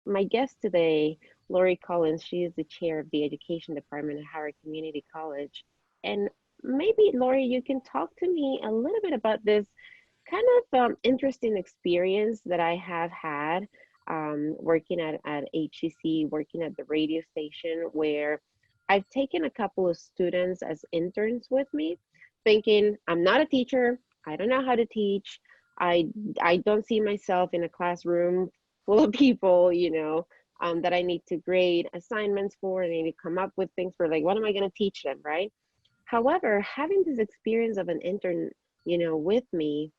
my guest today, Laurie Collins, she is the chair of the education department at Howard Community College. And maybe, Laurie, you can talk to me a little bit about this kind of interesting experience that I have had working at HCC, working at the radio station, where I've taken a couple of students as interns with me, thinking I'm not a teacher, I don't know how to teach, I I don't see myself in a classroom full of people, that I need to grade assignments for, and I need to come up with things for, like, what am I going to teach them, right? However, having this experience of an intern, with me,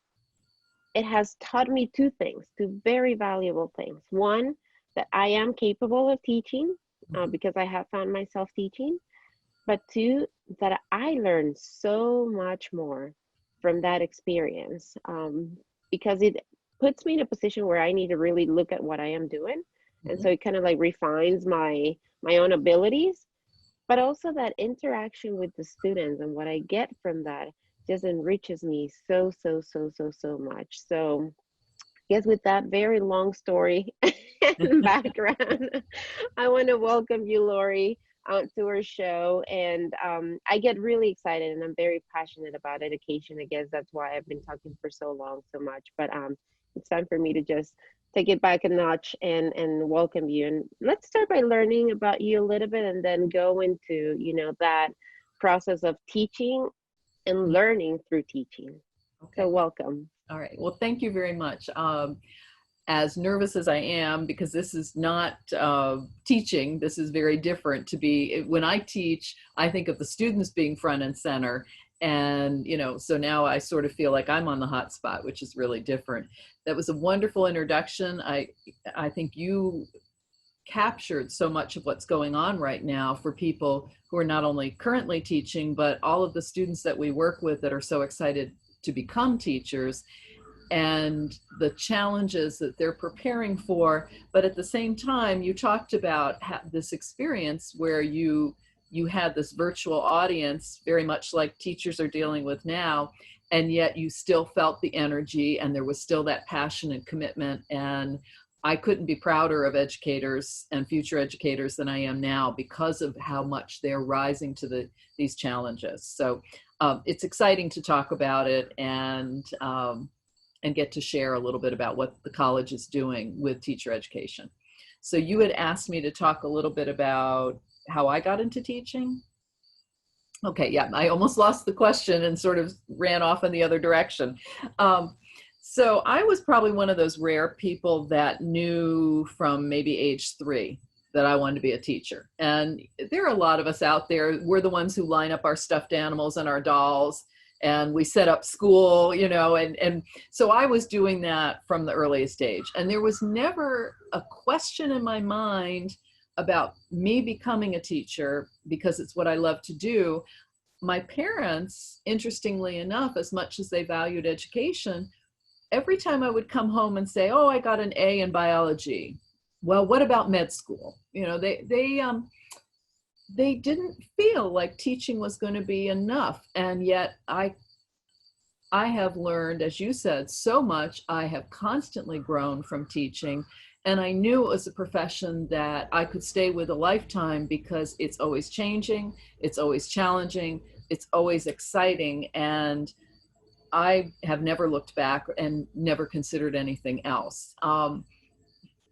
it has taught me two things, two very valuable things. One, that I am capable of teaching because I have found myself teaching. But two, that I learned so much more from that experience because it puts me in a position where I need to really look at what I am doing. And Mhm. so it kind of like refines my own abilities, but also that interaction with the students and what I get from that just enriches me so much. So I guess with that very long story and background, I want to welcome you, Laurie, to our show. And I get really excited, and I'm very passionate about education. I guess that's why I've been talking for so long, so much. But it's time for me to just take it back a notch and welcome you. And let's start by learning about you a little bit, and then go into that process of teaching and learning through teaching. So Okay. welcome. All right. Well, thank you very much. As nervous as I am, because this is not teaching, this is very different to be. When I teach, I think of the students being front and center. And, so now I sort of feel like I'm on the hot spot, which is really different. That was a wonderful introduction. I think you captured so much of what's going on right now for people who are not only currently teaching, but all of the students that we work with that are so excited to become teachers and the challenges that they're preparing for. But at the same time, you talked about this experience where you had this virtual audience, very much like teachers are dealing with now, and yet you still felt the energy and there was still that passion and commitment. And I couldn't be prouder of educators and future educators than I am now because of how much they're rising to these challenges. So it's exciting to talk about it and get to share a little bit about what the college is doing with teacher education. So you had asked me to talk a little bit about how I got into teaching. Okay, yeah, I almost lost the question and sort of ran off in the other direction. So I was probably one of those rare people that knew from maybe age 3 that I wanted to be a teacher. And there are a lot of us out there. We're the ones who line up our stuffed animals and our dolls, and we set up school, and so I was doing that from the earliest age. And there was never a question in my mind about me becoming a teacher because it's what I love to do. My parents, interestingly enough, as much as they valued education, every time I would come home and say, "Oh, I got an A in biology." Well, what about med school? They didn't feel like teaching was going to be enough, and yet I have learned, as you said, so much. I have constantly grown from teaching, and I knew it was a profession that I could stay with a lifetime because it's always changing, it's always challenging, it's always exciting, and I have never looked back and never considered anything else.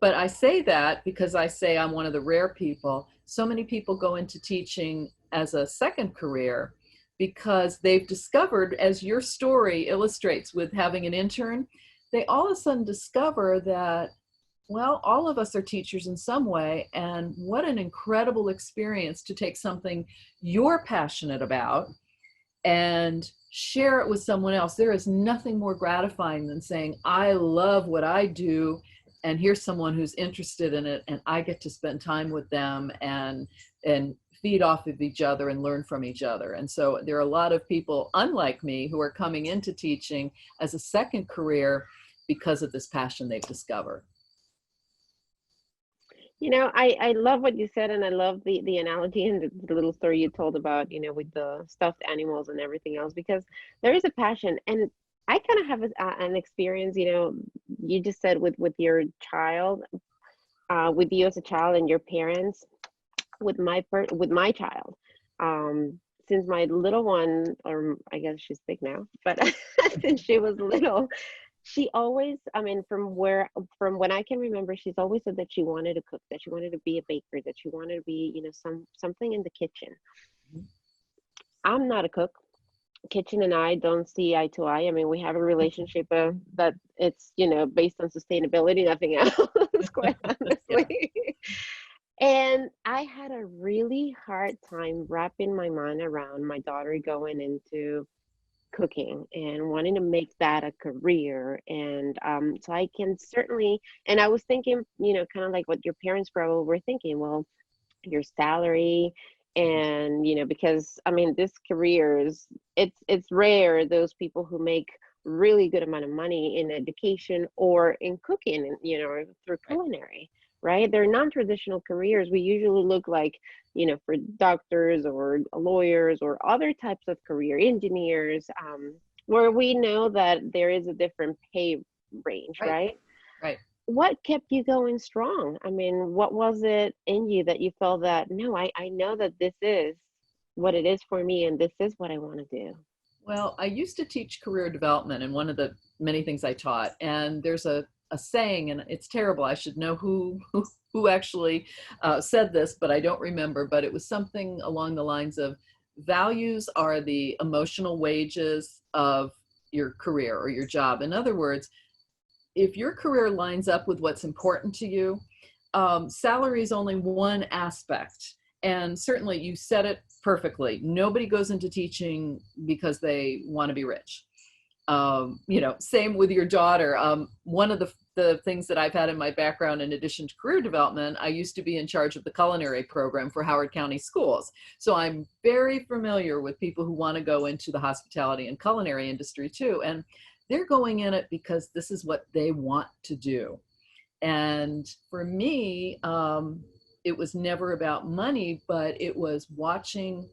But I say that because I say I'm one of the rare people. So many people go into teaching as a second career because they've discovered, as your story illustrates with having an intern, they all of a sudden discover that, well, all of us are teachers in some way. And what an incredible experience to take something you're passionate about and share it with someone else. There is nothing more gratifying than saying, I love what I do, and here's someone who's interested in it, and I get to spend time with them and feed off of each other and learn from each other. And so there are a lot of people unlike me who are coming into teaching as a second career because of this passion they've discovered. I love what you said, and I love the analogy and the little story you told about, with the stuffed animals and everything else, because there is a passion. And I kind of have an experience, you just said with your child. with you as a child and your parents, with my child. Since my little one, or I guess she's big now, but since she was little, she always, I mean, from when I can remember, she's always said that she wanted to cook, that she wanted to be a baker, that she wanted to be, something in the kitchen. I'm not a cook. Kitchen and I don't see eye to eye. I mean, we have a relationship that it's, based on sustainability, nothing else, quite Yeah. honestly. And I had a really hard time wrapping my mind around my daughter going into cooking and wanting to make that a career. And so I can certainly, and I was thinking, kind of like what your parents probably were thinking. Well, your salary, and because I mean this career is, it's rare those people who make really good amount of money in education or in cooking, and through Right. culinary, right? They're non-traditional careers. We usually look like, for doctors or lawyers or other types of career, engineers, where we know that there is a different pay range, Right. right? Right. What kept you going strong? I mean, what was it in you that you felt that, no, I know that this is what it is for me and this is what I want to do? Well, I used to teach career development, and one of the many things I taught, and there's a saying, and it's terrible. I should know who actually said this, but I don't remember. But it was something along the lines of values are the emotional wages of your career or your job. In other words, if your career lines up with what's important to you, salary is only one aspect. And certainly you said it perfectly. Nobody goes into teaching because they want to be rich. Same with your daughter. One of the things that I've had in my background, in addition to career development, I used to be in charge of the culinary program for Howard County schools. So I'm very familiar with people who want to go into the hospitality and culinary industry too. And they're going in it because this is what they want to do. And for me, it was never about money, but it was watching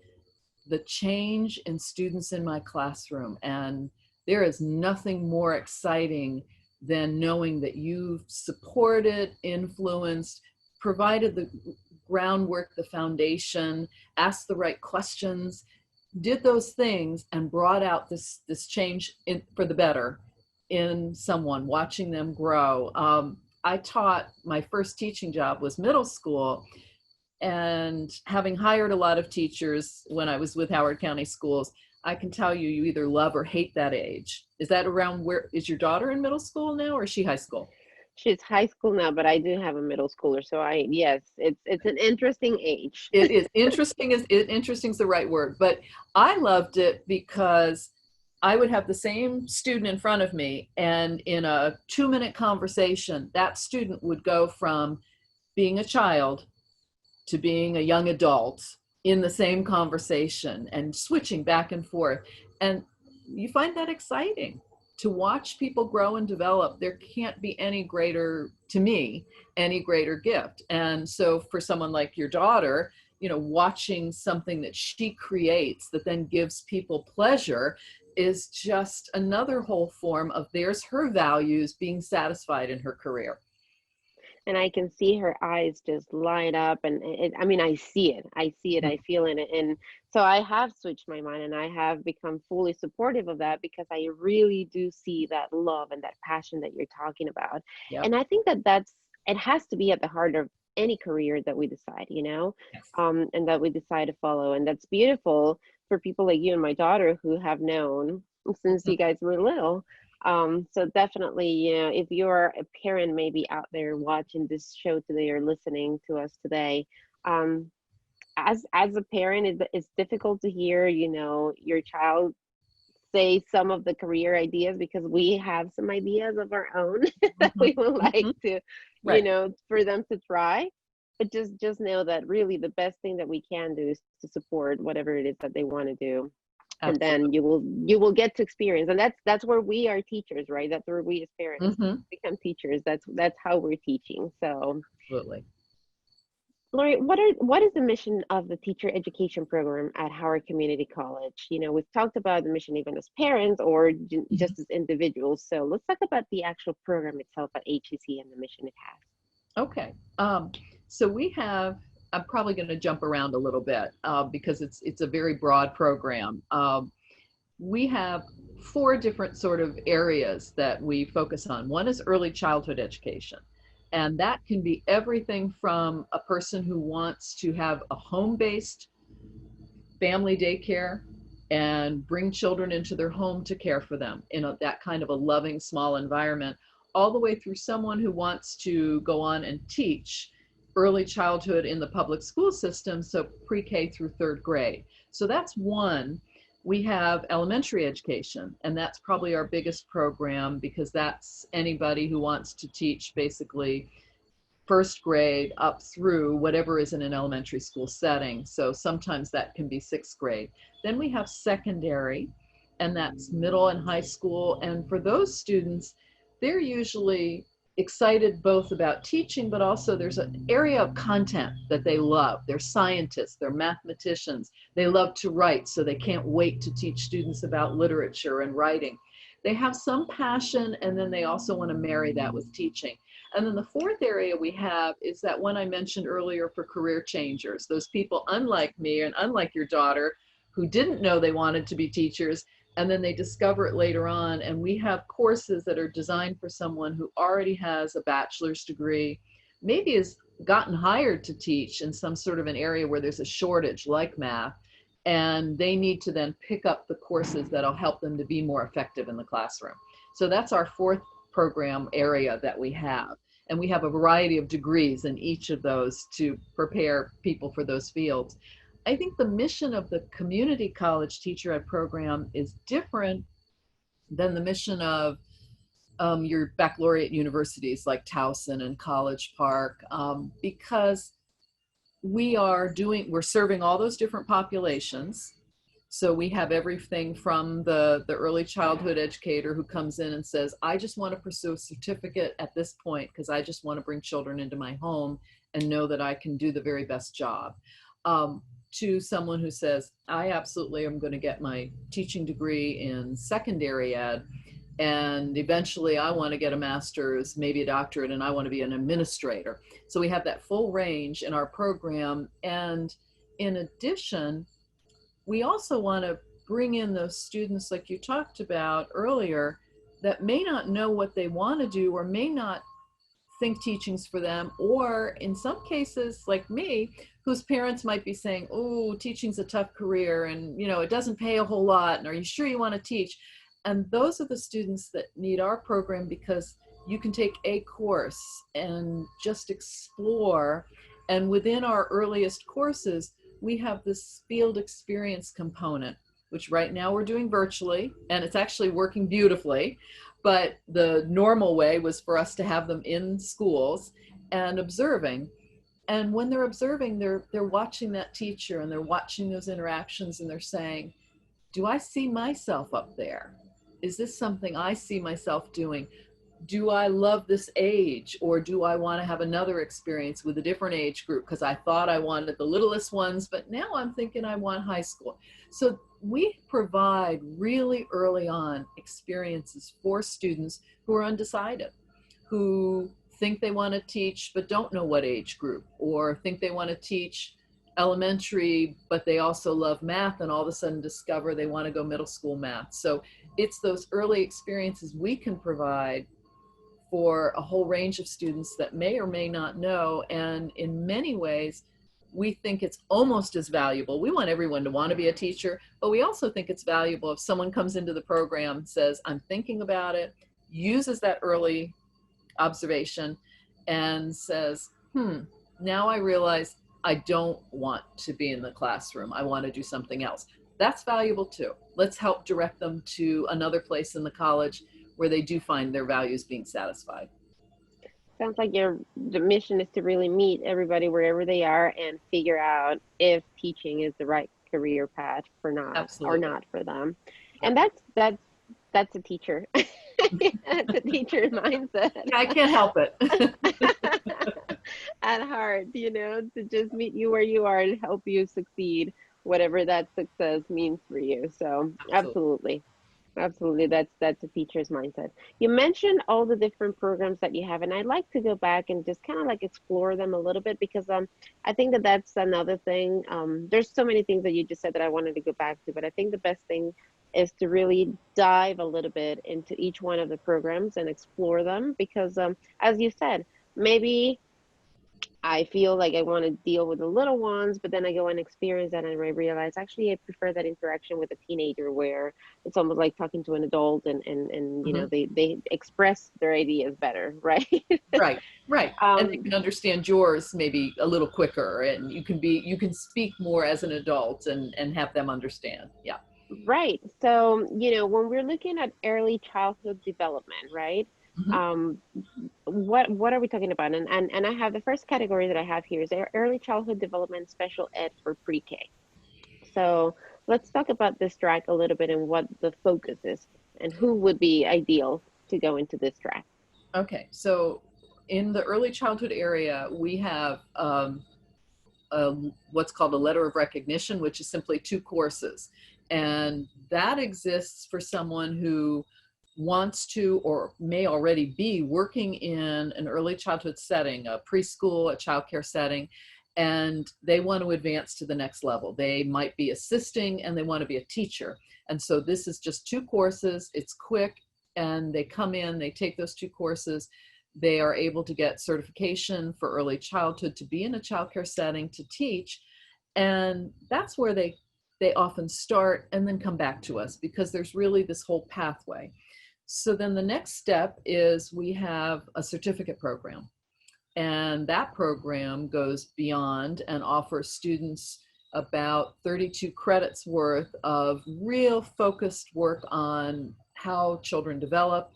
the change in students in my classroom. And there is nothing more exciting than knowing that you've supported, influenced, provided the groundwork, the foundation, asked the right questions, did those things, and brought out this change for the better in someone, watching them grow. I taught, my first teaching job was middle school, and having hired a lot of teachers when I was with Howard County Schools, I can tell you, you either love or hate that age. Is that around, where is your daughter in middle school now, or is she high school? She's high school now, but I do have a middle schooler, so yes, it's an interesting age. It is interesting. Interesting is the right word, but I loved it because I would have the same student in front of me, and in a 2-minute conversation, that student would go from being a child to being a young adult in the same conversation and switching back and forth. And you find that exciting to watch people grow and develop. There can't be any greater, to me, any greater gift. And so for someone like your daughter, watching something that she creates that then gives people pleasure is just another whole form of, there's her values being satisfied in her career. And I can see her eyes just light up, and I mean, I see it, I feel it, and so I have switched my mind and I have become fully supportive of that because I really do see that love and that passion that you're talking about. Yep. And I think that it has to be at the heart of any career that we decide, Yes. and that we decide to follow. And that's beautiful for people like you and my daughter who have known since you guys were little. So definitely, if you're a parent maybe out there watching this show today or listening to us today, um, as a parent, it's difficult to hear, your child say some of the career ideas, because we have some ideas of our own that Mhm. we would like Mhm. to, Right. for them to try. But just know that really the best thing that we can do is to support whatever it is that they want to do, and then Absolutely. you will get to experience. And that's where we are teachers, right? That's where we as parents Hmm. become teachers. That's how we're teaching. So Absolutely. Laurie, what is the mission of the teacher education program at Howard Community College? We've talked about the mission even as parents or Mhm. just as individuals, so let's talk about the actual program itself at HCC and the mission it has. Okay. So we have, I'm probably going to jump around a little bit because it's a very broad program. We have four different sort of areas that we focus on. One is early childhood education. And that can be everything from a person who wants to have a home-based family daycare and bring children into their home to care for them in that kind of a loving small environment, all the way through someone who wants to go on and teach early childhood in the public school system, so pre-K through third grade. So that's one. We have elementary education, and that's probably our biggest program because that's anybody who wants to teach basically first grade up through whatever is in an elementary school setting. So sometimes that can be sixth grade. Then we have secondary, and that's middle and high school. And for those students, they're usually excited both about teaching, but also there's an area of content that they love. They're scientists, they're mathematicians, they love to write, so they can't wait to teach students about literature and writing. They have some passion, and then they also want to marry that with teaching. And then the fourth area we have is that one I mentioned earlier for career changers, those people unlike me and unlike your daughter who didn't know they wanted to be teachers, and then they discover it later on. And we have courses that are designed for someone who already has a bachelor's degree, maybe has gotten hired to teach in some sort of an area where there's a shortage like math, and they need to then pick up the courses that'll help them to be more effective in the classroom. So that's our fourth program area that we have. And we have a variety of degrees in each of those to prepare people for those fields. I think the mission of the community college teacher ed program is different than the mission of your baccalaureate universities like Towson and College Park, because we're serving all those different populations. So we have everything from the early childhood educator who comes in and says, I just want to pursue a certificate at this point because I just want to bring children into my home and know that I can do the very best job. To someone who says, I absolutely am going to get my teaching degree in secondary ed, and eventually I want to get a master's, maybe a doctorate, and I want to be an administrator. So we have that full range in our program. And in addition, we also want to bring in those students like you talked about earlier that may not know what they want to do or may not think teaching's for them, or in some cases like me, whose parents might be saying, oh, teaching's a tough career and it doesn't pay a whole lot, and are you sure you want to teach? And those are the students that need our program because you can take a course and just explore. And within our earliest courses, we have this field experience component, which right now we're doing virtually, and it's actually working beautifully. But the normal way was for us to have them in schools and observing. And when they're observing, they're watching that teacher and they're watching those interactions and they're saying, do I see myself up there? Is this something I see myself doing? Do I love this age, or do I want to have another experience with a different age group because I thought I wanted the littlest ones, but now I'm thinking I want high school. So we provide really early on experiences for students who are undecided, who think they want to teach but don't know what age group, or think they want to teach elementary but they also love math and all of a sudden discover they want to go middle school math. So it's those early experiences we can provide for a whole range of students that may or may not know. And in many ways, we think it's almost as valuable. We want everyone to want to be a teacher, but we also think it's valuable if someone comes into the program, says, I'm thinking about it, uses that early observation and says, now I realize I don't want to be in the classroom. I want to do something else. That's valuable too. Let's help direct them to another place in the college where they do find their values being satisfied. Sounds like the mission is to really meet everybody wherever they are and figure out if teaching is the right career path for not or Absolutely. not for them. And Yep. that's a teacher. That's a teacher mindset. Yeah, I can't help it. At heart, to just meet you where you are and help you succeed, whatever that success means for you. So, Absolutely. absolutely. Absolutely, that's a teacher's mindset. You mentioned all the different programs that you have, and I'd like to go back and just kind of like explore them a little bit because I think that that's another thing. There's so many things that you just said that I wanted to go back to, but I think the best thing is to really dive a little bit into each one of the programs and explore them because as you said, maybe I feel like I want to deal with the little ones, but then I go and experience that and I realize actually I prefer that interaction with a teenager where it's almost like talking to an adult and you know Mhm. they express their ideas better, right? Right, right. And they Um, can understand yours maybe a little quicker, and you can speak more as an adult and have them understand. Yeah. right. So, you know, when we're looking at early childhood development, right? Mhm. Um, what are we talking about? And I have the first category that I have here is early childhood development special ed for pre-K. So let's talk about this track a little bit and what the focus is and who would be ideal to go into this track. Okay, so in the early childhood area, we have a, what's called a letter of recognition, which is simply two courses. And that exists for someone who wants to or may already be working in an early childhood setting, a preschool, a childcare setting, and they want to advance to the next level. They might be assisting and they want to be a teacher. And so this is just two courses, it's quick, and they come in, they take those two courses, they are able to get certification for early childhood to be in a childcare setting to teach. And that's where they often start and then come back to us because there's really this whole pathway. So then the next step is we have a certificate program. And that program goes beyond and offers students about 32 credits worth of real focused work on how children develop,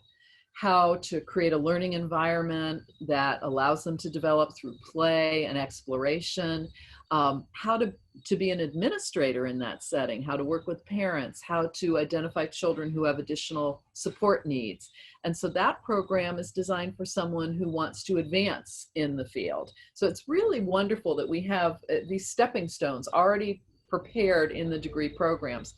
how to create a learning environment that allows them to develop through play and exploration, how to be an administrator in that setting, how to work with parents, how to identify children who have additional support needs. And so that program is designed for someone who wants to advance in the field. So it's really wonderful that we have these stepping stones already prepared in the degree programs.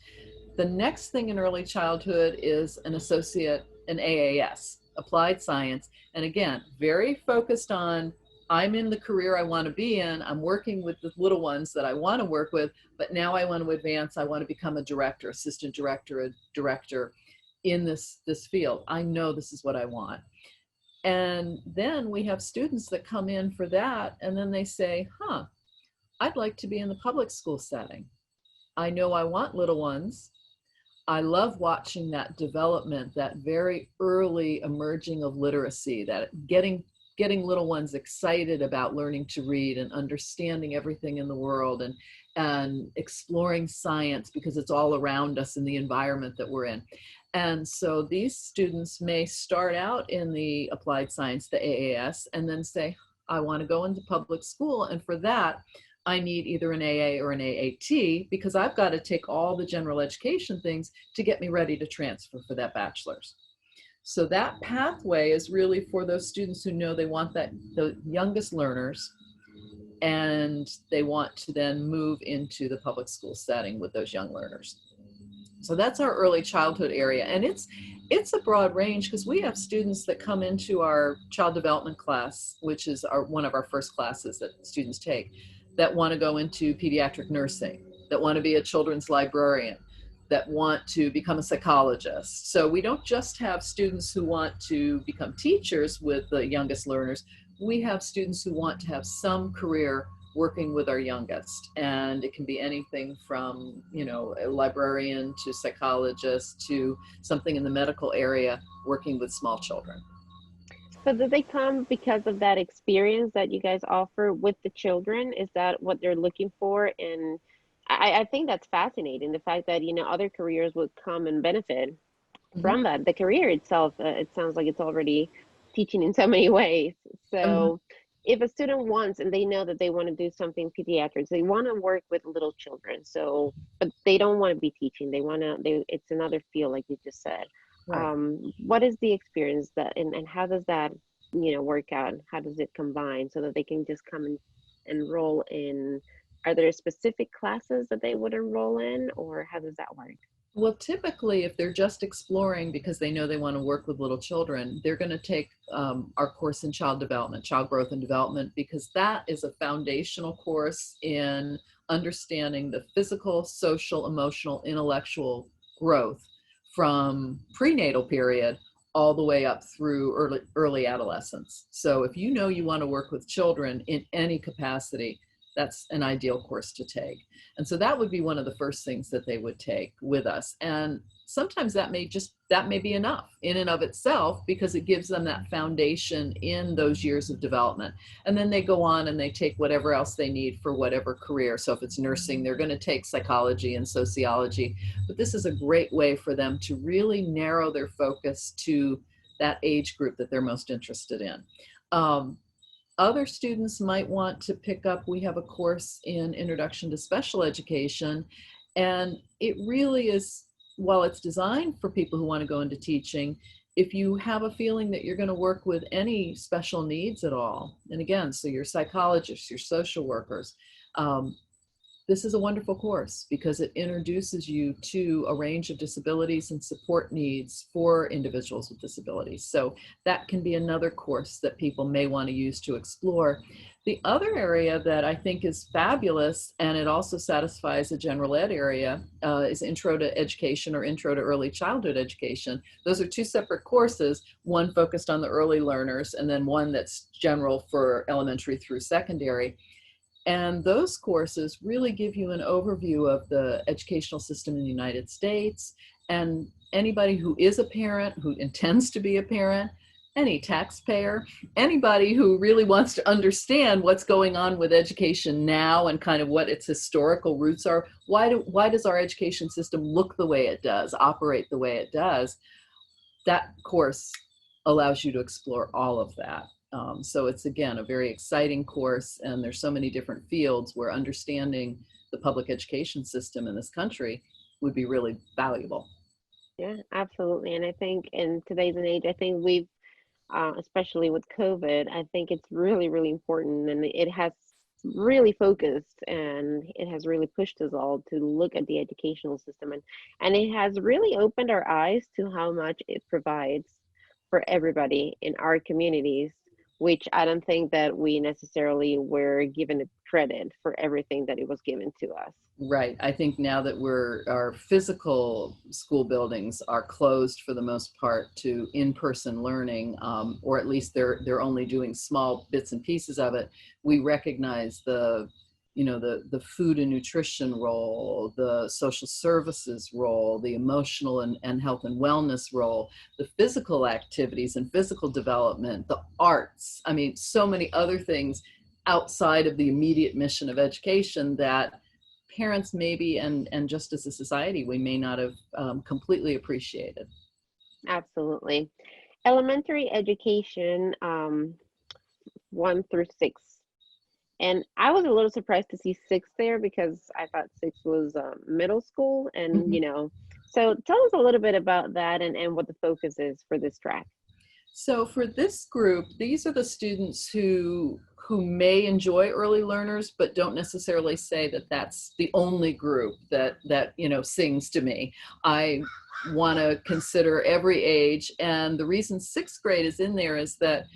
The next thing in early childhood is an associate, an AAS, applied science. And again, very focused on I'm in the career I want to be in. I'm working with the little ones that I want to work with, but now I want to advance. I want to become a director, assistant director, a director in this field. I know this is what I want. And then we have students that come in for that, and then they say, huh, I'd like to be in the public school setting. I know I want little ones. I love watching that development, that very early emerging of literacy, that getting little ones excited about learning to read and understanding everything in the world and exploring science because it's all around us in the environment that we're in. And so these students may start out in the applied science, the AAS, and then say, I want to go into public school. And for that, I need either an AA or an AAT because I've got to take all the general education things to get me ready to transfer for that bachelor's. So that pathway is really for those students who know they want that the youngest learners and they want to then move into the public school setting with those young learners. So that's our early childhood area. And it's a broad range because we have students that come into our child development class, which is one of our first classes that students take, that want to go into pediatric nursing, that want to be a children's librarian, that want to become a psychologist. So we don't just have students who want to become teachers with the youngest learners. We have students who want to have some career working with our youngest, and it can be anything from a librarian to psychologist to something in the medical area working with small children. So do they come because of that experience that you guys offer with the children? Is that what they're looking for? And I think that's fascinating, the fact that, you know, other careers would come and benefit Mm-hmm. from that. The career itself, it sounds like it's already teaching in so many ways. Mm-hmm. So if a student wants and they know that they want to do something pediatrics, they want to work with little children. So, but they don't want to be teaching. They want to, it's another field, like you just said. Right. What is the experience that, and how does that, you know, work out? How does it combine so that they can just come and enroll in, are there specific classes that they would enroll in, or how does that work? Well, typically, if they're just exploring because they know they want to work with little children, they're going to take our course in child development, child growth and development, because that is a foundational course in understanding the physical, social, emotional, intellectual growth from prenatal period all the way up through early adolescence. So if you know you want to work with children in any capacity, that's an ideal course to take. And so that would be one of the first things that they would take with us. And sometimes that may be enough in and of itself, because it gives them that foundation in those years of development. And then they go on and they take whatever else they need for whatever career. So if it's nursing, they're going to take psychology and sociology. But this is a great way for them to really narrow their focus to that age group that they're most interested in. Other students might want to pick up, we have a course in Introduction to Special Education, and it really is, while it's designed for people who want to go into teaching, if you have a feeling that you're going to work with any special needs at all, and again, so your psychologists, your social workers, this is a wonderful course because it introduces you to a range of disabilities and support needs for individuals with disabilities. So that can be another course that people may want to use to explore. The other area that I think is fabulous, and it also satisfies a general ed area, is Intro to Education or Intro to Early Childhood Education. Those are two separate courses, one focused on the early learners and then one that's general for elementary through secondary. And those courses really give you an overview of the educational system in the United States. And anybody who is a parent, who intends to be a parent, any taxpayer, anybody who really wants to understand what's going on with education now and kind of what its historical roots are. Why does our education system look the way it does, operate the way it does? That course allows you to explore all of that. So it's, again, a very exciting course, and there's so many different fields where understanding the public education system in this country would be really valuable. Yeah, absolutely. And I think in today's age, I think we've, especially with COVID, I think it's really, really important, and it has really focused and it has really pushed us all to look at the educational system, and it has really opened our eyes to how much it provides for everybody in our communities, which I don't think that we necessarily were given it credit for everything that it was given to us. Right. I think now that our physical school buildings are closed for the most part to in-person learning, or at least they're only doing small bits and pieces of it. We recognize the food and nutrition role, the social services role, the emotional and health and wellness role, the physical activities and physical development, the arts. I mean, so many other things outside of the immediate mission of education that parents maybe, and just as a society, we may not have completely appreciated. Absolutely. Elementary education, 1 through 6. And I was a little surprised to see 6 there because I thought 6 was middle school. And, Mhm. so tell us a little bit about that and what the focus is for this track. So for this group, these are the students who may enjoy early learners, but don't necessarily say that that's the only group that sings to me. I want to consider every age, and the reason sixth grade is in there is that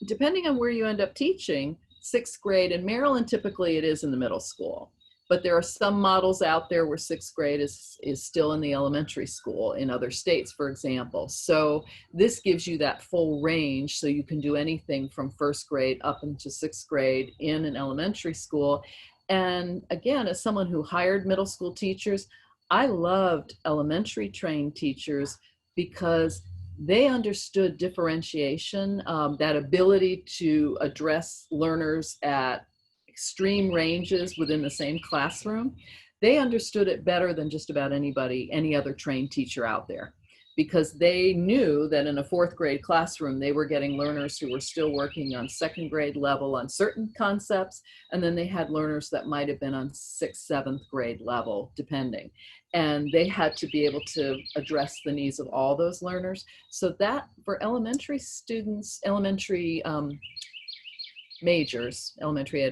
depending on where you end up teaching, sixth grade in Maryland, typically it is in the middle school. But there are some models out there where sixth grade is still in the elementary school in other states, for example. So this gives you that full range. So you can do anything from first grade up into sixth grade in an elementary school. And again, as someone who hired middle school teachers, I loved elementary trained teachers because they understood differentiation, that ability to address learners at extreme ranges within the same classroom. They understood it better than just about anybody, any other trained teacher out there, because they knew that in a fourth grade classroom, they were getting learners who were still working on second grade level on certain concepts. And then they had learners that might have been on sixth, seventh grade level, depending. And they had to be able to address the needs of all those learners. So that for elementary students, elementary ed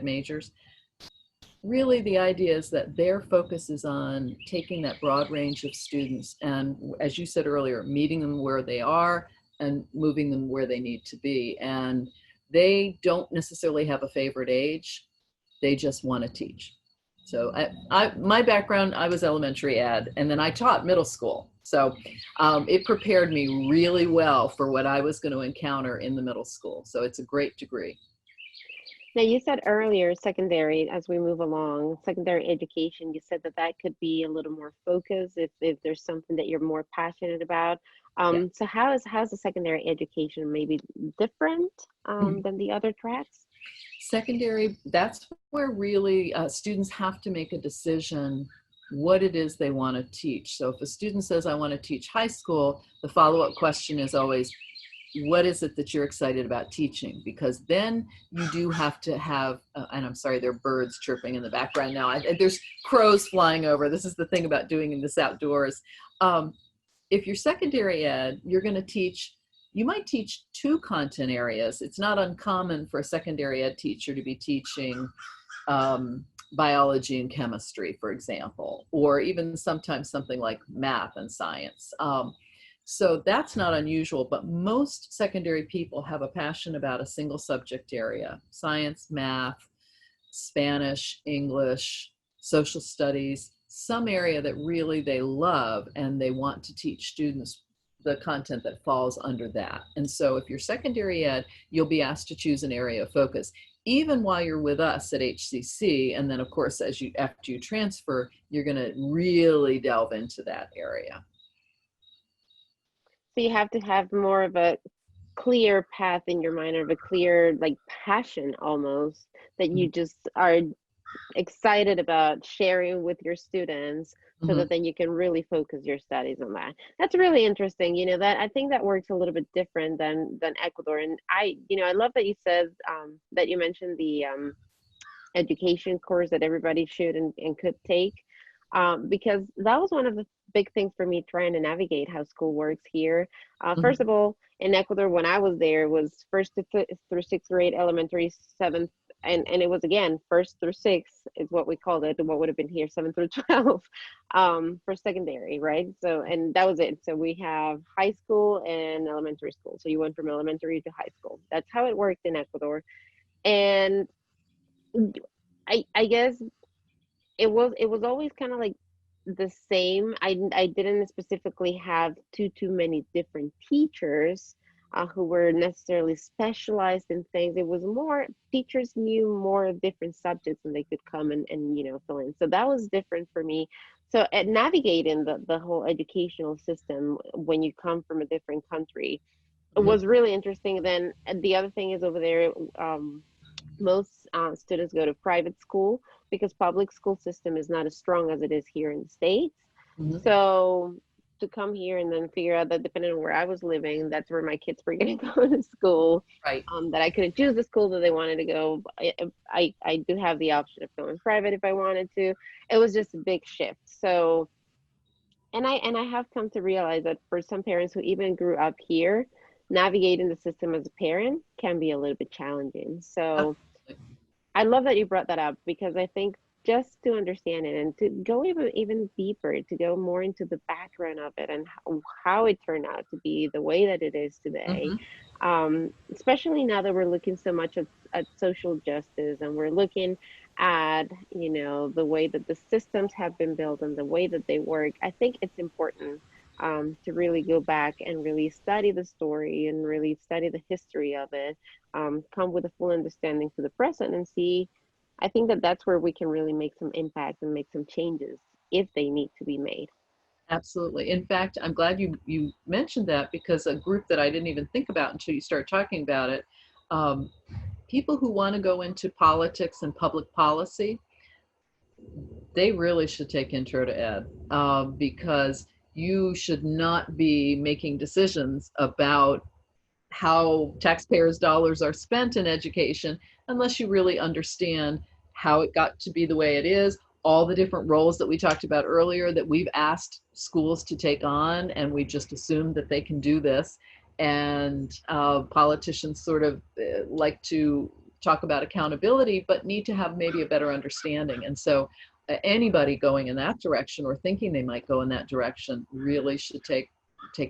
majors, Really, the idea is that their focus is on taking that broad range of students and, as you said earlier, meeting them where they are and moving them where they need to be. And they don't necessarily have a favorite age. They just want to teach. So my background, I was elementary ed, and then I taught middle school. So it prepared me really well for what I was going to encounter in the middle school. So it's a great degree. Now, you said earlier, secondary, as we move along, secondary education, you said that that could be a little more focused if there's something that you're more passionate about. Yeah. So how's the secondary education maybe different than the other tracks? Secondary, that's where really students have to make a decision what it is they want to teach. So if a student says, I want to teach high school, the follow-up question is always, what is it that you're excited about teaching? Because then you do have to have, and I'm sorry, there are birds chirping in the background now. There's crows flying over. This is the thing about doing this outdoors. If you're secondary ed, you're going to teach, you might teach two content areas. It's not uncommon for a secondary ed teacher to be teaching biology and chemistry, for example, or even sometimes something like math and science. So that's not unusual, but most secondary people have a passion about a single subject area: science, math, Spanish, English, social studies, some area that really they love, and they want to teach students the content that falls under that. And so if you're secondary ed, you'll be asked to choose an area of focus, even while you're with us at HCC. And then of course, after you transfer, you're going to really delve into that area. So you have to have more of a clear path in your mind, or of a clear like passion almost that you just are excited about sharing with your students so Mm-hmm. that then you can really focus your studies on that. That's really interesting. That I think that works a little bit different than Ecuador. And I love that you said that you mentioned the education course that everybody should and could take, because that was one of the big things for me trying to navigate how school works here. First Mm-hmm. of all, in Ecuador, when I was there, was through sixth grade, elementary, seventh, and it was again first through sixth is what we called it, and what would have been here seventh through 12, for secondary, right? So, and that was it. So we have high school and elementary school. So you went from elementary to high school. That's how it worked in Ecuador. And I guess it was always kind of like the same. I didn't specifically have too many different teachers who were necessarily specialized in things. It was more teachers knew more of different subjects and they could come and fill in. So that was different for me. So at navigating the whole educational system when you come from a different country, it Mm-hmm. was really interesting. Then the other thing is over there, most students go to private school because public school system is not as strong as it is here in the States. Mm-hmm. So to come here and then figure out that depending on where I was living, that's where my kids were going to go to school. Right. That I couldn't choose the school that they wanted to go. I do have the option of going private if I wanted to. It was just a big shift. So and I have come to realize that for some parents who even grew up here, navigating the system as a parent can be a little bit challenging. So Absolutely. I love that you brought that up because I think just to understand it and to go even deeper, to go more into the background of it and how it turned out to be the way that it is today, Mm-hmm. especially now that we're looking so much at social justice and we're looking at the way that the systems have been built and the way that they work. I think it's important to really go back and really study the story and really study the history of it, come with a full understanding to the present and see. I think that that's where we can really make some impact and make some changes if they need to be made. Absolutely. In fact, I'm glad you mentioned that, because a group that I didn't even think about until you started talking about it, um, people who want to go into politics and public policy, they really should take Intro to Ed, because you should not be making decisions about how taxpayers' dollars are spent in education unless you really understand how it got to be the way it is, all the different roles that we talked about earlier that we've asked schools to take on, and we just assumed that they can do this. And politicians sort of like to talk about accountability, but need to have maybe a better understanding. And so anybody going in that direction or thinking they might go in that direction really should take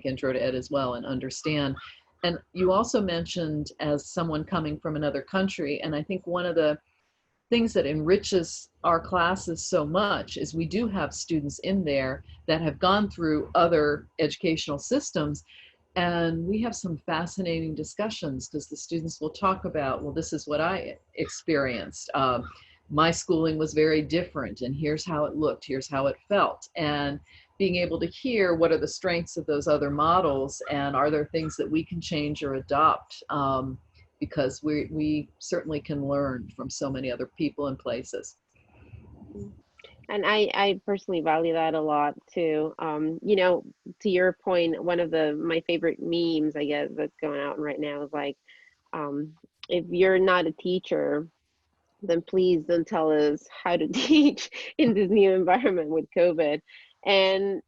intro to ed as well and understand. And you also mentioned as someone coming from another country, and I think one of the things that enriches our classes so much is we do have students in there that have gone through other educational systems, and we have some fascinating discussions because the students will talk about, well, this is what I experienced. My schooling was very different, and here's how it looked, here's how it felt. And being able to hear what are the strengths of those other models, and are there things that we can change or adopt, because we certainly can learn from so many other people and places. And I personally value that a lot too. To your point, one of my favorite memes, I guess, that's going out right now is like, um, if you're not a teacher, then please don't tell us how to teach in this new environment with COVID. And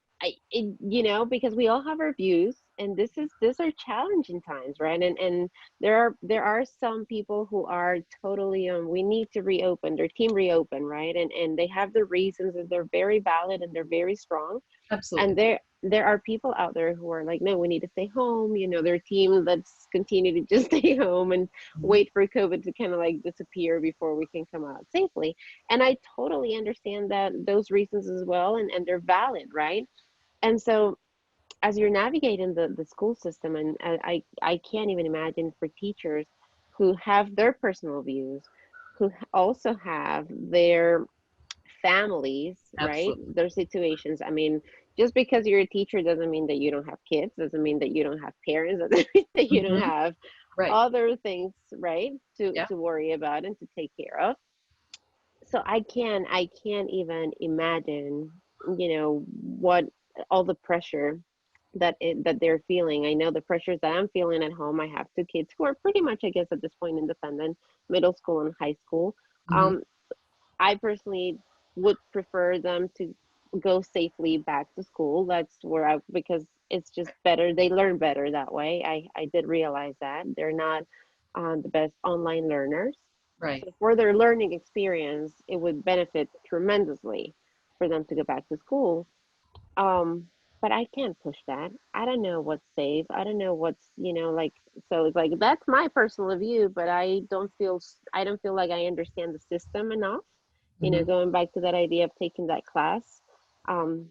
because we all have our views, and these are challenging times, right? And there are some people who are totally we need to reopen, their team reopen, right? And they have the reasons, and they're very valid and they're very strong. And Absolutely. there are people out there who are like, no, we need to stay home, their team, let's continue to just stay home and Mhm. wait for COVID to kind of like disappear before we can come out safely. And I totally understand that, those reasons as well, and they're valid, right? And so as you're navigating the school system, and I can't even imagine for teachers who have their personal views, who also have their families, right? Absolutely. Their situations. I mean, just because you're a teacher doesn't mean that you don't have kids, doesn't mean that you don't have parents, doesn't mean that you don't Hmm. have Right. other things, right? To Yeah. to worry about and to take care of. So I can't even imagine, what all the pressure that they're feeling. I know the pressures that I'm feeling at home. I have two kids who are pretty much, I guess, at this point independent, middle school and high school. Hmm. Um, I personally would prefer them to go safely back to school. That's where because it's just better. They learn better that way. I did realize that they're not the best online learners. Right. So for their learning experience, it would benefit tremendously for them to go back to school. Um, but I can't push that. I don't know what's safe. I don't know what's, like, so it's like that's my personal view, but I don't feel like I understand the system enough, Hmm. going back to that idea of taking that class, um,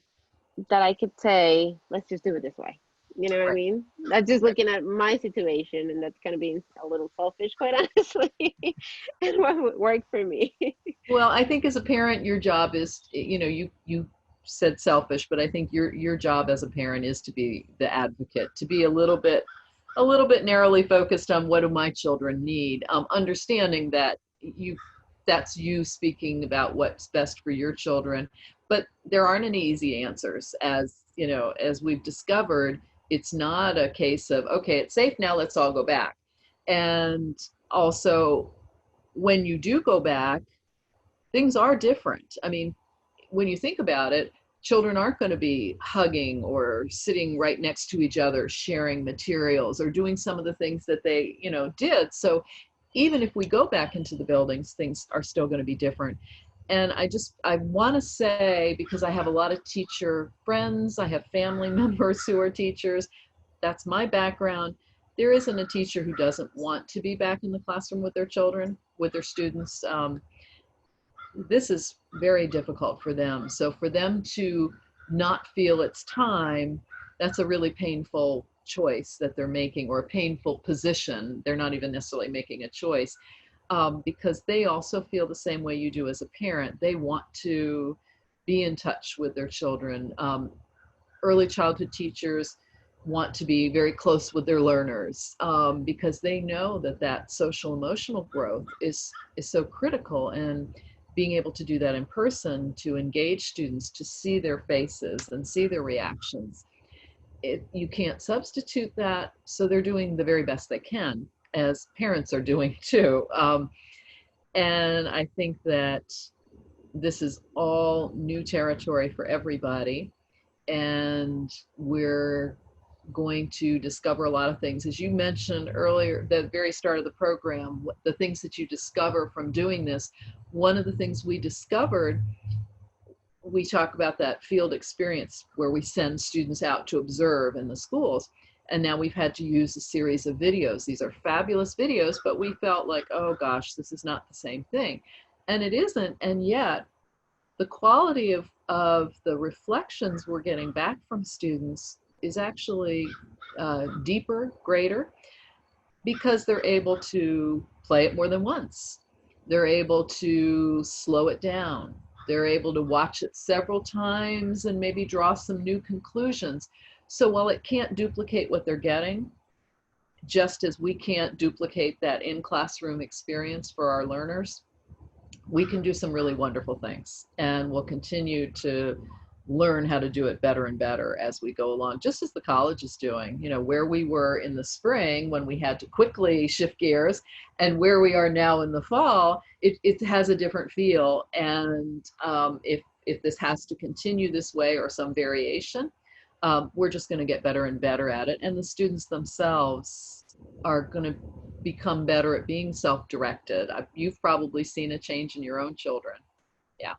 that I could say, let's just do it this way. You know what I Right. mean? That's just Right. looking at my situation, and that's kind of being a little selfish, quite honestly, and what would work for me. Well, I think as a parent, your job is, you said selfish, but I think your job as a parent is to be the advocate, to be a little bit narrowly focused on what do my children need, understanding that that's you speaking about what's best for your children. But there aren't any easy answers, as we've discovered. It's not a case of, okay, it's safe now, let's all go back. And also, when you do go back, things are different. I mean, when you think about it, children aren't going to be hugging or sitting right next to each other, sharing materials or doing some of the things that they, did. So even if we go back into the buildings, things are still going to be different. And I want to say, because I have a lot of teacher friends, I have family members who are teachers, that's my background. There isn't a teacher who doesn't want to be back in the classroom with their children, with their students. This is very difficult for them. So for them to not feel it's time, that's a really painful choice that they're making, or a painful position. They're not even necessarily making a choice, because they also feel the same way you do as a parent. They want to be in touch with their children. Early childhood teachers want to be very close with their learners, because they know that social emotional growth is so critical. And being able to do that in person, to engage students, to see their faces and see their reactions, you can't substitute that. So they're doing the very best they can, as parents are doing too. And I think that this is all new territory for everybody, and we're going to discover a lot of things. As you mentioned earlier, the very start of the program, the things that you discover from doing this, one of the things we discovered, we talk about that field experience where we send students out to observe in the schools. And now we've had to use a series of videos. These are fabulous videos, but we felt like, oh gosh, this is not the same thing. And it isn't. And yet the quality of the reflections we're getting back from students is actually deeper, greater, because they're able to play it more than once. They're able to slow it down. They're able to watch it several times and maybe draw some new conclusions. So while it can't duplicate what they're getting, just as we can't duplicate that in classroom experience for our learners, we can do some really wonderful things, and we'll continue to learn how to do it better and better as we go along, just as the college is doing. You know, where we were in the spring when we had to quickly shift gears and where we are now in the fall, it has a different feel. And if this has to continue this way or some variation, we're just going to get better and better at it. And the students themselves are going to become better at being self-directed. You've probably seen a change in your own children. Yeah.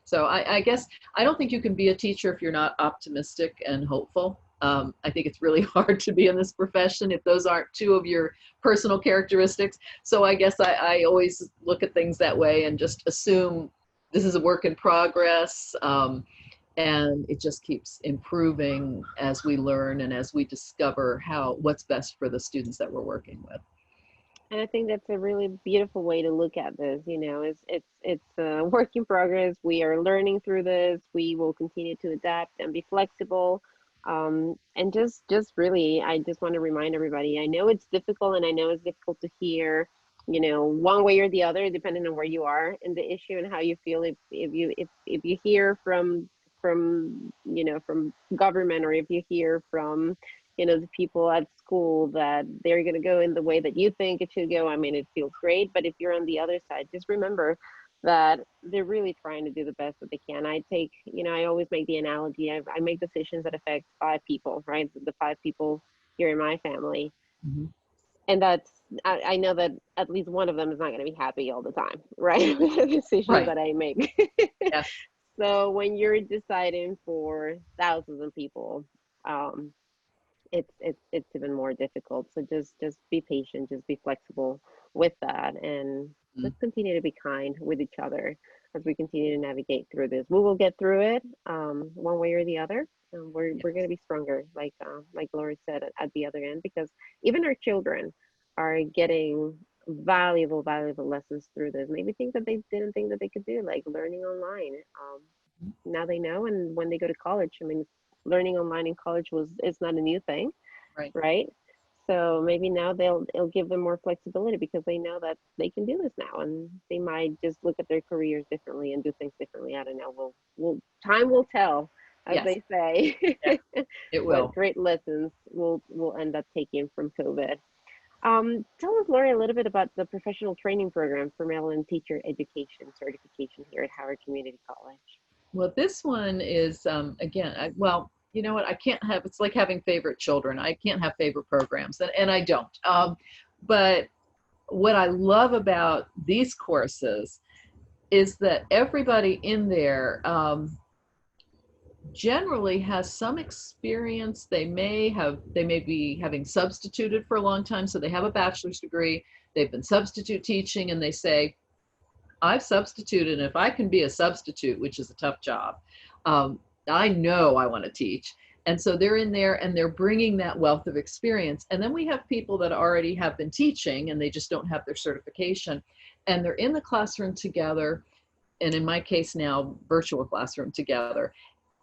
So I guess I don't think you can be a teacher if you're not optimistic and hopeful. I think it's really hard to be in this profession if those aren't two of your personal characteristics. So I guess I always look at things that way and just assume this is a work in progress. And it just keeps improving as we learn and as we discover what's best for the students that we're working with. And I think that's a really beautiful way to look at this. You know, it's a work in progress. We are learning through this. We will continue to adapt and be flexible. And just really, I just want to remind everybody. I know it's difficult, and I know it's difficult to hear, you know, one way or the other, depending on where you are in the issue and how you feel. If you hear from you know, from government, or if you hear from, you know, the people at school that they're going to go in the way that you think it should go, I mean, it feels great. But if you're on the other side, just remember that they're really trying to do the best that they can. I take, you know, I always make the analogy, I make decisions that affect 5 people, right? The 5 people here in my family. Mhm. And that's, I know that at least one of them is not going to be happy all the time, right? With the decisions Right. that I make. Yes. So when you're deciding for thousands of people, um, it's even more difficult. So just be patient, just be flexible with that, and Mm. let's continue to be kind with each other as we continue to navigate through this. We will get through it, one way or the other. We're Yes. going to be stronger, like Laurie said at the other end, because even our children are getting valuable lessons through this. Maybe things that they didn't think that they could do, like learning online. Now they know, and when they go to college, I mean, learning online in college was it's not a new thing, Right. right? So maybe now it'll give them more flexibility because they know that they can do this now, and they might just look at their careers differently and do things differently. I don't know. Time will tell, as Yes. they say. Yes. It What will. great lessons we'll end up taking from COVID. Tell us, Lori, a little bit about the professional training program for Maryland Teacher Education Certification here at Howard Community College. Well, this one is, again, well, you know what? I can't have, it's like having favorite children. I can't have favorite programs, and I don't. But what I love about these courses is that everybody in there generally has some experience. They may be having substituted for a long time, so they have a bachelor's degree. They've been substitute teaching, and they say, I've substituted, and if I can be a substitute, which is a tough job, I know I want to teach. And so they're in there and they're bringing that wealth of experience. And then we have people that already have been teaching and they just don't have their certification. And they're in the classroom together, and in my case now, virtual classroom together.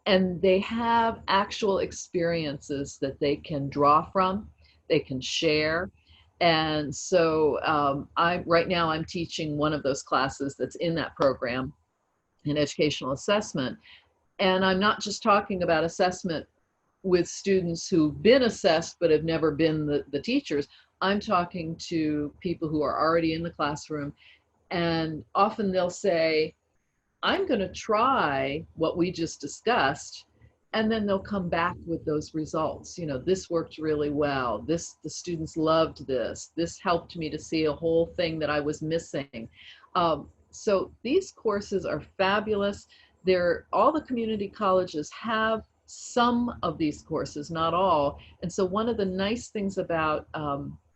And they have actual experiences that they can draw from, they can share. And so right now I'm teaching one of those classes that's in that program in educational assessment. And I'm not just talking about assessment with students who've been assessed but have never been the teachers. I'm talking to people who are already in the classroom, and often they'll say, I'm going to try what we just discussed, and then they'll come back with those results. You know, this worked really well, this, the students loved this helped me to see a whole thing that I was missing. So these courses are fabulous. They're, all the community colleges have some of these courses, not all. And so one of the nice things about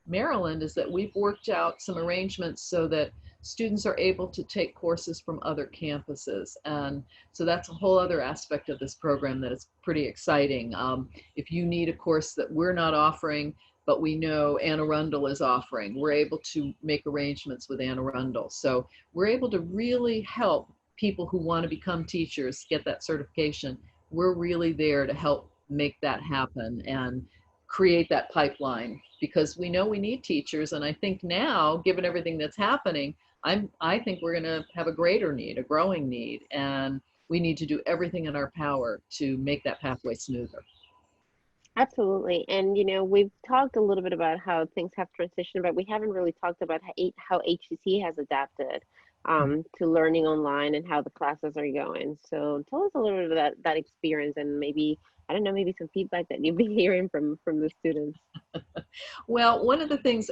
Maryland is that we've worked out some arrangements so that students are able to take courses from other campuses. And so that's a whole other aspect of this program that is pretty exciting. If you need a course that we're not offering, but we know Anne Arundel is offering, we're able to make arrangements with Anne Arundel. So we're able to really help people who want to become teachers get that certification. We're really there to help make that happen and create that pipeline, because we know we need teachers. And I think now, given everything that's happening, I think we're going to have a greater need, a growing need, and we need to do everything in our power to make that pathway smoother. Absolutely. And, we've talked a little bit about how things have transitioned, but we haven't really talked about how HCC has adapted to learning online and how the classes are going. So tell us a little bit of that experience, and maybe, I don't know, maybe some feedback that you've been hearing from the students. Well, one of the things,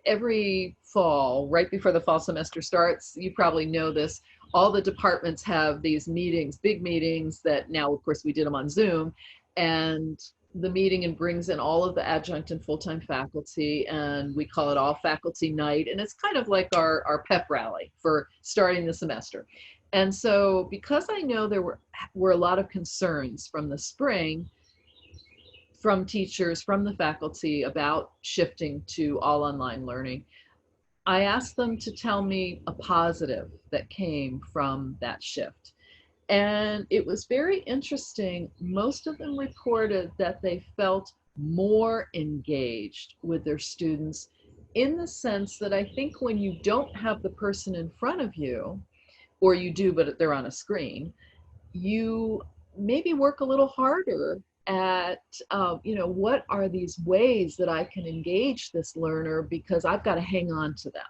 every fall, right before the fall semester starts, you probably know this, all the departments have these meetings, big meetings that now, of course, we did them on Zoom. And the meeting and brings in all of the adjunct and full-time faculty, and we call it all faculty night. And it's kind of like our pep rally for starting the semester. And so because I know there were a lot of concerns from the spring, from teachers, from the faculty about shifting to all online learning, I asked them to tell me a positive that came from that shift. And it was very interesting. Most of them reported that they felt more engaged with their students, in the sense that I think when you don't have the person in front of you, or you do, but they're on a screen, you maybe work a little harder at, what are these ways that I can engage this learner, because I've got to hang on to them.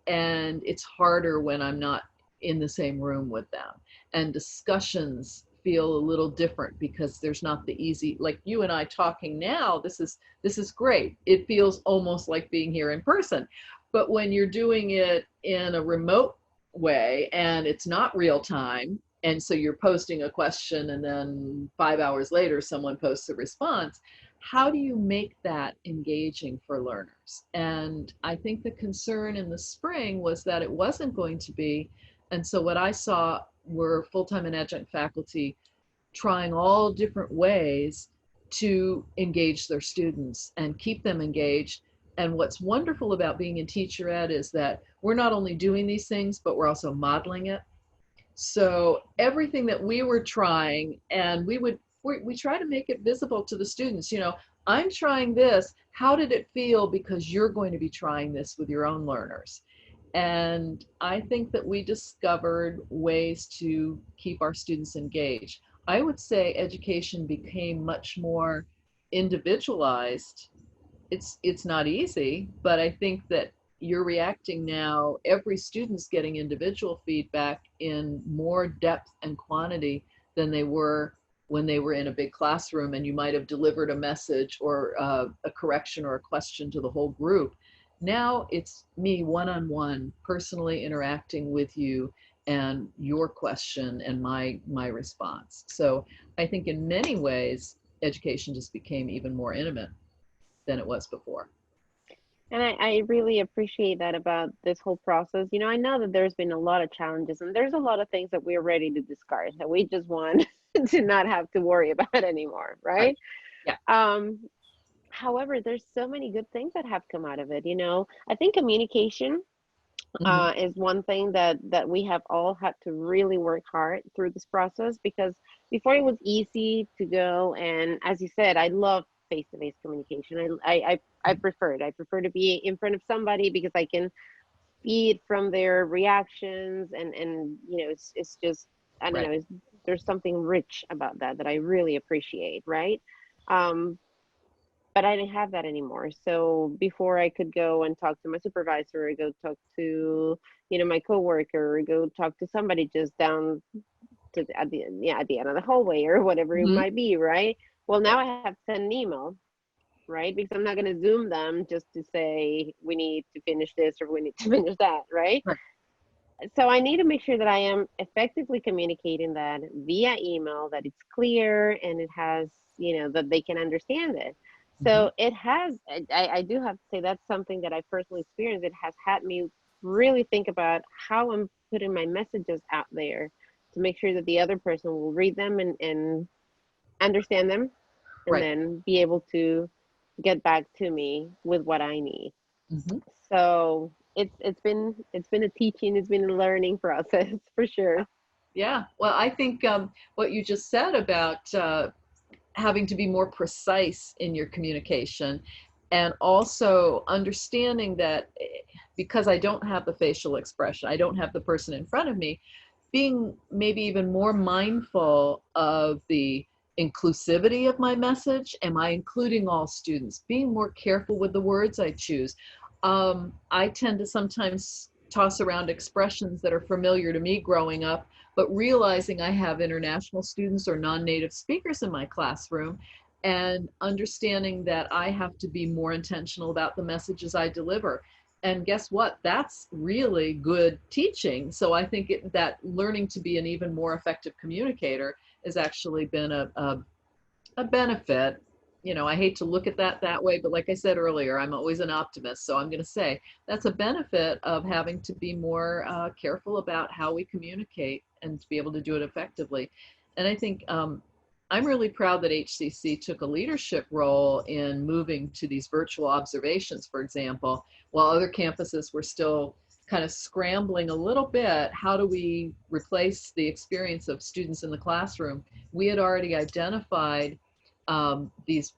And it's harder when I'm not in the same room with them. And discussions feel a little different because there's not the easy, like you and I talking now, this is great. It feels almost like being here in person. But when you're doing it in a remote way and it's not real time, and so you're posting a question and then 5 hours later someone posts a response, how do you make that engaging for learners? And I think the concern in the spring was that it wasn't going to be. And so what I saw were full-time and adjunct faculty trying all different ways to engage their students and keep them engaged. And what's wonderful about being in teacher ed is that we're not only doing these things, but we're also modeling it. So everything that we were trying, and we try to make it visible to the students. I'm trying this. How did it feel? Because you're going to be trying this with your own learners. And I think that we discovered ways to keep our students engaged. I would say education became much more individualized. It's not easy, but I think that you're reacting now, every student's getting individual feedback in more depth and quantity than they were when they were in a big classroom and you might have delivered a message or a correction or a question to the whole group. Now it's me one-on-one, personally interacting with you and your question and my response. So I think in many ways, education just became even more intimate than it was before. And I really appreciate that about this whole process. I know that there's been a lot of challenges, and there's a lot of things that we're ready to discard, that we just want to not have to worry about anymore, Right. right? Yeah. Um, However, there's so many good things that have come out of it. I think communication Mhm. is one thing that we have all had to really work hard through this process, because before it was easy to go, and as you said, I love face-to-face communication. I prefer it. I prefer to be in front of somebody because I can feed from their reactions, and it's just, I don't Right. know, there's something rich about that I really appreciate, right? Um, but I didn't have that anymore. So before, I could go and talk to my supervisor, or go talk to, my coworker, or go talk to somebody just down to at the end of the hallway or whatever it Mhm. might be, right? Well, Right. now I have to send an email, right? Because I'm not going to Zoom them just to say we need to finish this or we need to finish that, right? Right. So I need to make sure that I am effectively communicating that via email, that it's clear and it has, that they can understand it. Mhm. So it has, I do have to say that's something that I personally experienced. It has had me really think about how I'm putting my messages out there to make sure that the other person will read them and understand them and Right. then be able to get back to me with what I need. Mhm. So it's been a teaching, it's been a learning process for sure. Yeah. Well, I think what you just said about having to be more precise in your communication and also understanding that because I don't have the facial expression, I don't have the person in front of me, being maybe even more mindful of the inclusivity of my message. Am I including all students? Being more careful with the words I choose. I tend to sometimes toss around expressions that are familiar to me growing up, but realizing I have international students or non-native speakers in my classroom and understanding that I have to be more intentional about the messages I deliver. And guess what? That's really good teaching. So I think that learning to be an even more effective communicator has actually been a benefit. I hate to look at that way, but like I said earlier, I'm always an optimist. So I'm going to say that's a benefit of having to be more careful about how we communicate and to be able to do it effectively. And I think I'm really proud that HCC took a leadership role in moving to these virtual observations, for example, while other campuses were still kind of scrambling a little bit. How do we replace the experience of students in the classroom? We had already identified these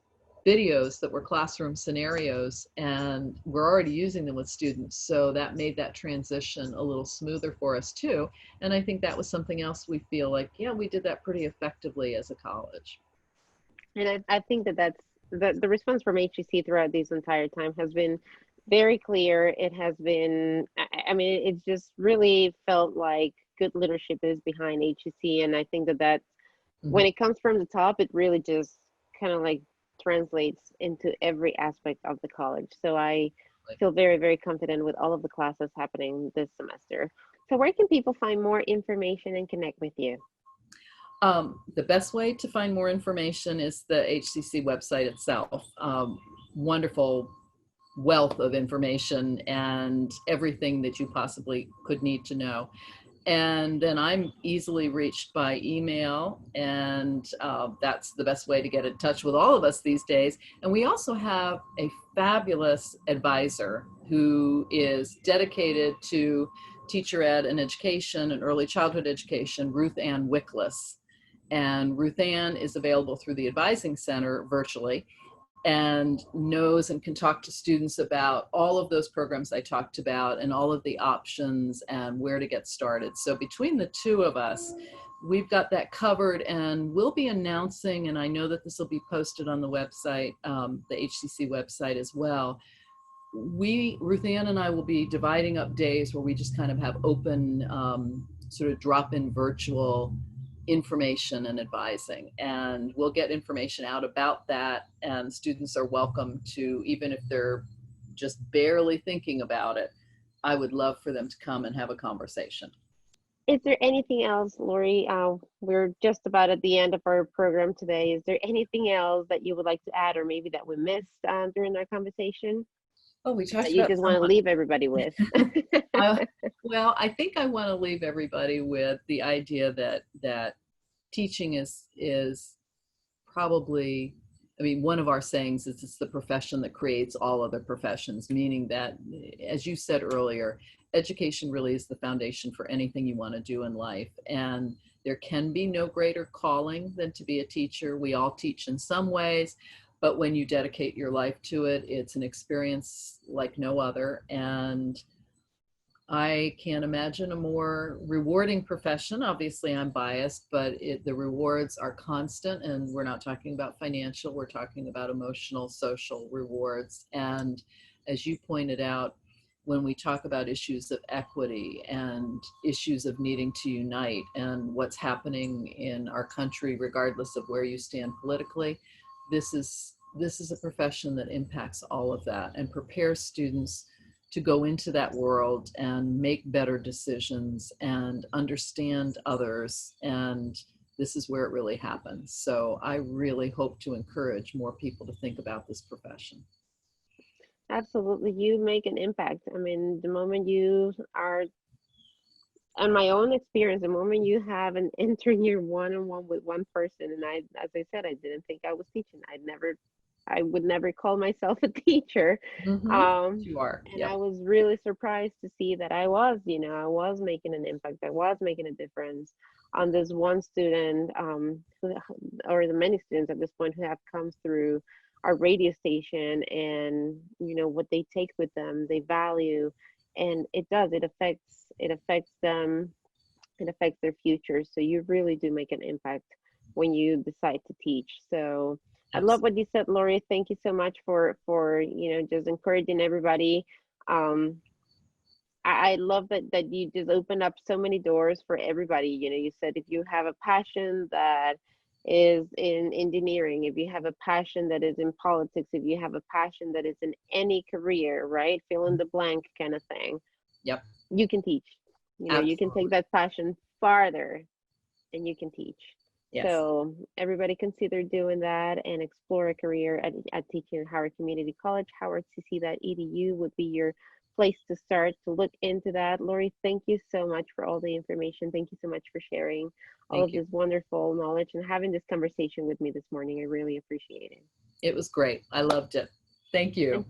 videos that were classroom scenarios, and we're already using them with students. So that made that transition a little smoother for us too. And I think that was something else we feel like, yeah, we did that pretty effectively as a college. And I think that that's the response from HEC throughout this entire time has been very clear. It has been, I mean, it's just really felt like good leadership is behind HEC. And I think that that's, when Mhm. it comes from the top, it really just kind of like translates into every aspect of the college. So I feel very, very confident with all of the classes happening this semester. So where can people find more information and connect with you? The best way to find more information is the HCC website itself. Wonderful wealth of information and everything that you possibly could need to know. And then I'm easily reached by email, and that's the best way to get in touch with all of us these days. And we also have a fabulous advisor who is dedicated to teacher ed and education and early childhood education, Ruth Ann Wickless. And Ruth Ann is available through the Advising Center virtually and knows and can talk to students about all of those programs I talked about and all of the options and where to get started. So between the two of us, we've got that covered, and we'll be announcing, and I know that this will be posted on the website, the HCC website as well. Ruth Ann and I will be dividing up days where we just kind of have open, sort of drop-in virtual information and advising, and we'll get information out about that, and students are welcome to, even if they're just barely thinking about it, I would love for them to come and have a conversation. Is there anything else, Lori? We're just about at the end of our program today. Is there anything else that you would like to add, or maybe that we missed during our conversation Oh, we that talked you about just so want to much. leave everybody with? uh, well, I think I want to leave everybody with the idea that teaching is probably, I mean, one of our sayings is it's the profession that creates all other professions, meaning that, as you said earlier, education really is the foundation for anything you want to do in life. And there can be no greater calling than to be a teacher. We all teach in some ways, but when you dedicate your life to it, it's an experience like no other. And I can't imagine a more rewarding profession. Obviously, I'm biased, but the rewards are constant, and we're not talking about financial, we're talking about emotional, social rewards. And as you pointed out, when we talk about issues of equity and issues of needing to unite and what's happening in our country, regardless of where you stand politically, this is a profession that impacts all of that and prepares students to go into that world and make better decisions and understand others. And this is where it really happens. So I really hope to encourage more people to think about this profession. Absolutely, you make an impact. I mean, the moment you are, on my own experience, the moment you have an interview one-on-one with one person, and I, as I said, I didn't think I was teaching. I would never call myself a teacher. Mm-hmm. Um, You are. and I Yep. was really surprised to see that I was, I was making an impact. I was making a difference on this one student, or the many students at this point who have come through our radio station, and what they take with them, they value, and it affects them, it affects their future. So you really do make an impact when you decide to teach. So I love what Absolutely. you said, Lori. Thank you so much for just encouraging everybody. Um, I love that you just opened up so many doors for everybody. You said if you have a passion that is in engineering, if you have a passion that is in politics, if you have a passion that is in any career, right? Fill in the blank kind of thing, Yep. you can teach. You can take Absolutely. that passion farther, and you can teach. Yes. So everybody consider doing that and explore a career at teaching at Howard Community College. HowardCC.edu would be your place to start to look into that. Lori, thank you so much for all the information. Thank you so much for sharing all Thank of you. this wonderful knowledge and having this conversation with me this morning. I really appreciate it. It was great. I loved it. Thank And you.